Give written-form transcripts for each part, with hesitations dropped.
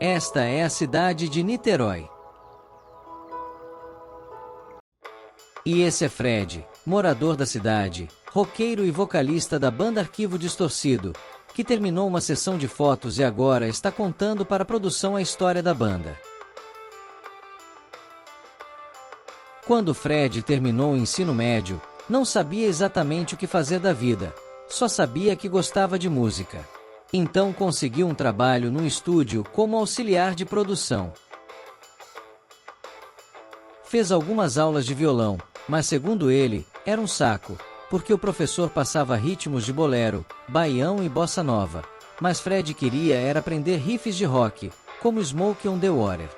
Esta é a cidade de Niterói. E esse é Fred, morador da cidade, roqueiro e vocalista da banda Arquivo Distorcido, que terminou uma sessão de fotos e agora está contando para a produção a história da banda. Quando Fred terminou o ensino médio, não sabia exatamente o que fazer da vida, só sabia que gostava de música. Então conseguiu um trabalho no estúdio como auxiliar de produção. Fez algumas aulas de violão, mas segundo ele, era um saco, porque o professor passava ritmos de bolero, baião e bossa nova, mas Fred queria era aprender riffs de rock, como Smoke on the Water.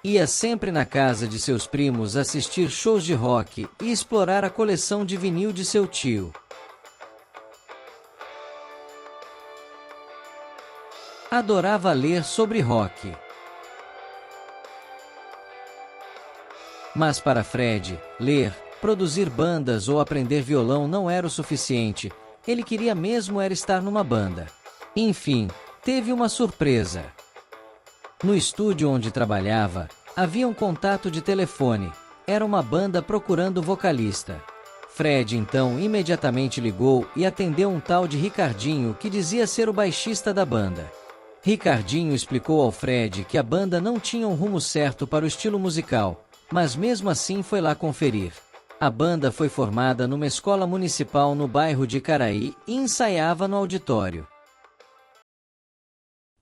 Ia sempre na casa de seus primos assistir shows de rock e explorar a coleção de vinil de seu tio. Adorava ler sobre rock. Mas para Fred, ler, produzir bandas ou aprender violão não era o suficiente, ele queria mesmo era estar numa banda. Enfim, teve uma surpresa. No estúdio onde trabalhava, havia um contato de telefone, era uma banda procurando vocalista. Fred então imediatamente ligou e atendeu um tal de Ricardinho que dizia ser o baixista da banda. Ricardinho explicou ao Fred que a banda não tinha um rumo certo para o estilo musical, mas mesmo assim foi lá conferir. A banda foi formada numa escola municipal no bairro de Caraí e ensaiava no auditório.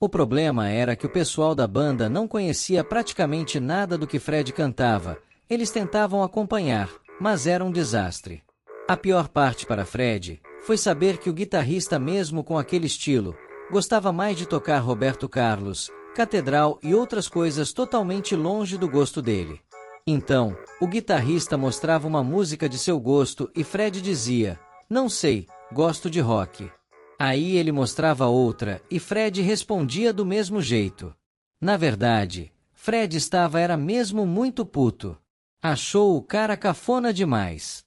O problema era que o pessoal da banda não conhecia praticamente nada do que Fred cantava. Eles tentavam acompanhar, mas era um desastre. A pior parte para Fred foi saber que o guitarrista, mesmo com aquele estilo, gostava mais de tocar Roberto Carlos, Catedral e outras coisas totalmente longe do gosto dele. Então, o guitarrista mostrava uma música de seu gosto e Fred dizia: "Não sei, gosto de rock." Aí ele mostrava outra e Fred respondia do mesmo jeito. Na verdade, Fred era mesmo muito puto. Achou o cara cafona demais.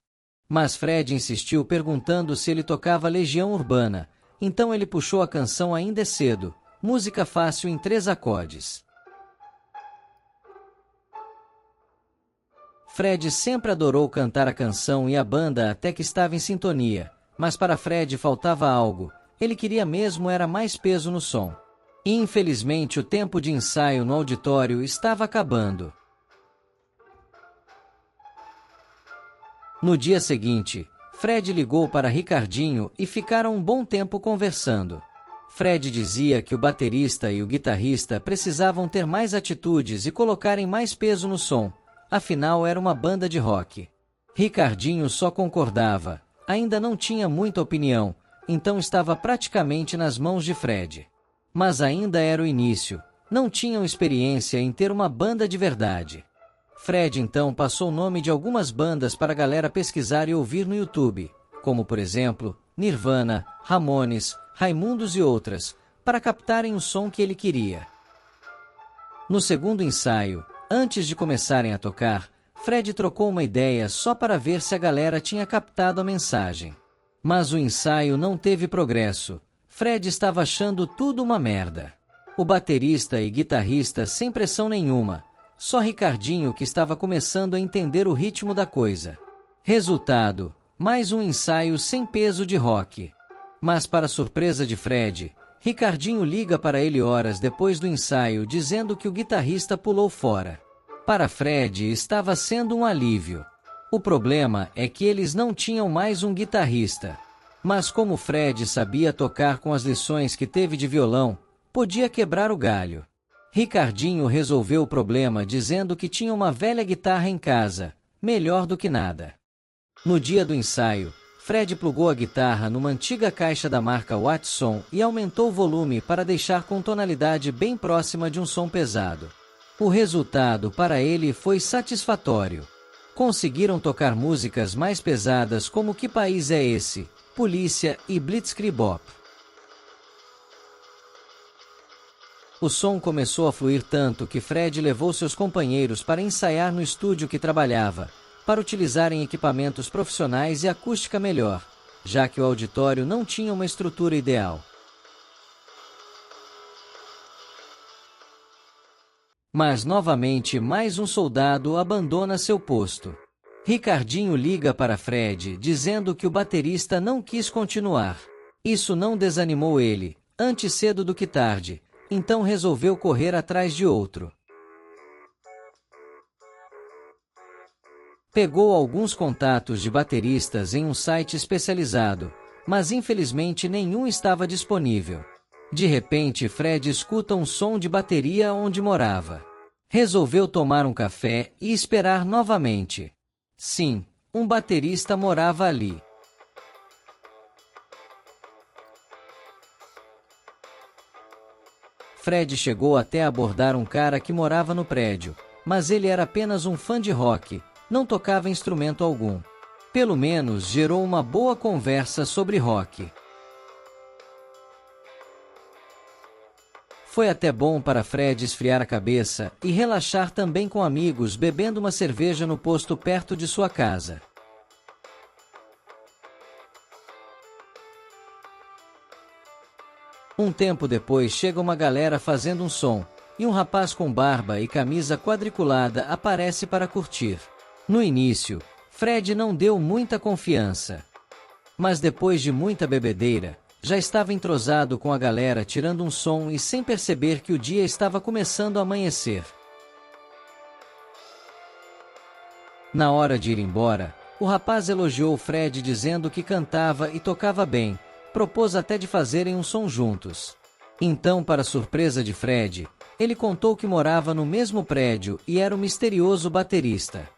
Mas Fred insistiu perguntando se ele tocava Legião Urbana, então ele puxou a canção Ainda é Cedo, música fácil em 3 acordes. Fred sempre adorou cantar a canção e a banda até que estava em sintonia, mas para Fred faltava algo, ele queria mesmo era mais peso no som. E infelizmente o tempo de ensaio no auditório estava acabando. No dia seguinte, Fred ligou para Ricardinho e ficaram um bom tempo conversando. Fred dizia que o baterista e o guitarrista precisavam ter mais atitudes e colocarem mais peso no som. Afinal era uma banda de rock. Ricardinho só concordava, ainda não tinha muita opinião, então estava praticamente nas mãos de Fred. Mas ainda era o início, não tinham experiência em ter uma banda de verdade. Fred então passou o nome de algumas bandas para a galera pesquisar e ouvir no YouTube, como por exemplo, Nirvana, Ramones, Raimundos e outras, para captarem o som que ele queria. No segundo ensaio, antes de começarem a tocar, Fred trocou uma ideia só para ver se a galera tinha captado a mensagem. Mas o ensaio não teve progresso. Fred estava achando tudo uma merda. O baterista e guitarrista sem pressão nenhuma, só Ricardinho que estava começando a entender o ritmo da coisa. Resultado, mais um ensaio sem peso de rock. Mas para surpresa de Fred, Ricardinho liga para ele horas depois do ensaio dizendo que o guitarrista pulou fora. Para Fred estava sendo um alívio. O problema é que eles não tinham mais um guitarrista. Mas como Fred sabia tocar com as lições que teve de violão, podia quebrar o galho. Ricardinho resolveu o problema dizendo que tinha uma velha guitarra em casa, melhor do que nada. No dia do ensaio, Fred plugou a guitarra numa antiga caixa da marca Watson e aumentou o volume para deixar com tonalidade bem próxima de um som pesado. O resultado para ele foi satisfatório. Conseguiram tocar músicas mais pesadas como Que País é Esse?, Polícia e Blitzkrieg Bop. O som começou a fluir tanto que Fred levou seus companheiros para ensaiar no estúdio que trabalhava, para utilizarem equipamentos profissionais e acústica melhor, já que o auditório não tinha uma estrutura ideal. Mas novamente mais um soldado abandona seu posto. Ricardinho liga para Fred, dizendo que o baterista não quis continuar. Isso não desanimou ele, antes cedo do que tarde, então resolveu correr atrás de outro. Pegou alguns contatos de bateristas em um site especializado, mas infelizmente nenhum estava disponível. De repente, Fred escuta um som de bateria onde morava. Resolveu tomar um café e esperar novamente. Sim, um baterista morava ali. Fred chegou até abordar um cara que morava no prédio, mas ele era apenas um fã de rock, não tocava instrumento algum. Pelo menos gerou uma boa conversa sobre rock. Foi até bom para Fred esfriar a cabeça e relaxar também com amigos bebendo uma cerveja no posto perto de sua casa. Um tempo depois chega uma galera fazendo um som, e um rapaz com barba e camisa quadriculada aparece para curtir. No início, Fred não deu muita confiança. Mas depois de muita bebedeira, já estava entrosado com a galera tirando um som e sem perceber que o dia estava começando a amanhecer. Na hora de ir embora, o rapaz elogiou Fred dizendo que cantava e tocava bem, propôs até de fazerem um som juntos. Então, para surpresa de Fred, ele contou que morava no mesmo prédio e era o misterioso baterista.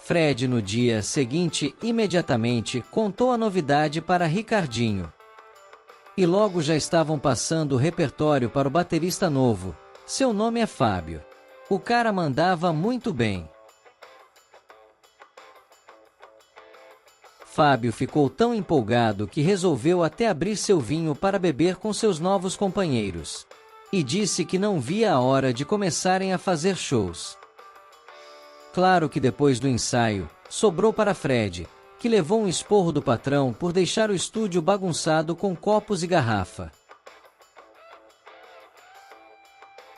Fred, no dia seguinte, imediatamente contou a novidade para Ricardinho. E logo já estavam passando o repertório para o baterista novo. Seu nome é Fábio. O cara mandava muito bem. Fábio ficou tão empolgado que resolveu até abrir seu vinho para beber com seus novos companheiros. E disse que não via a hora de começarem a fazer shows. Claro que depois do ensaio, sobrou para Fred, que levou um esporro do patrão por deixar o estúdio bagunçado com copos e garrafa.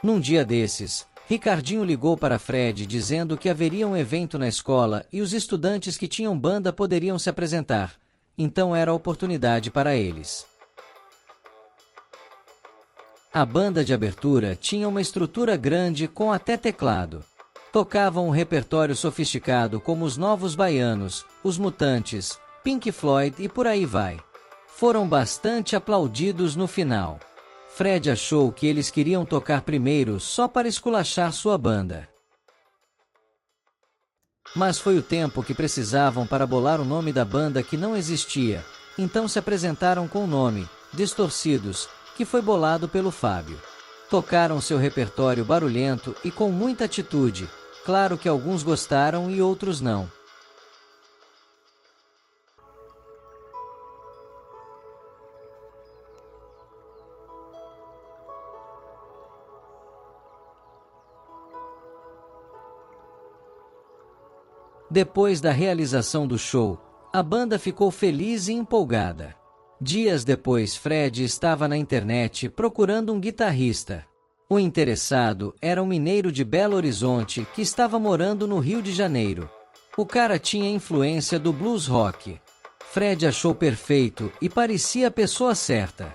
Num dia desses, Ricardinho ligou para Fred dizendo que haveria um evento na escola e os estudantes que tinham banda poderiam se apresentar, então era a oportunidade para eles. A banda de abertura tinha uma estrutura grande com até teclado. Tocavam um repertório sofisticado como os Novos Baianos, os Mutantes, Pink Floyd e por aí vai. Foram bastante aplaudidos no final. Fred achou que eles queriam tocar primeiro só para esculachar sua banda. Mas foi o tempo que precisavam para bolar o nome da banda que não existia, então se apresentaram com o nome, Distorcidos, que foi bolado pelo Fábio. Tocaram seu repertório barulhento e com muita atitude. Claro que alguns gostaram e outros não. Depois da realização do show, a banda ficou feliz e empolgada. Dias depois, Fred estava na internet procurando um guitarrista. O interessado era um mineiro de Belo Horizonte que estava morando no Rio de Janeiro. O cara tinha influência do blues rock. Fred achou perfeito e parecia a pessoa certa.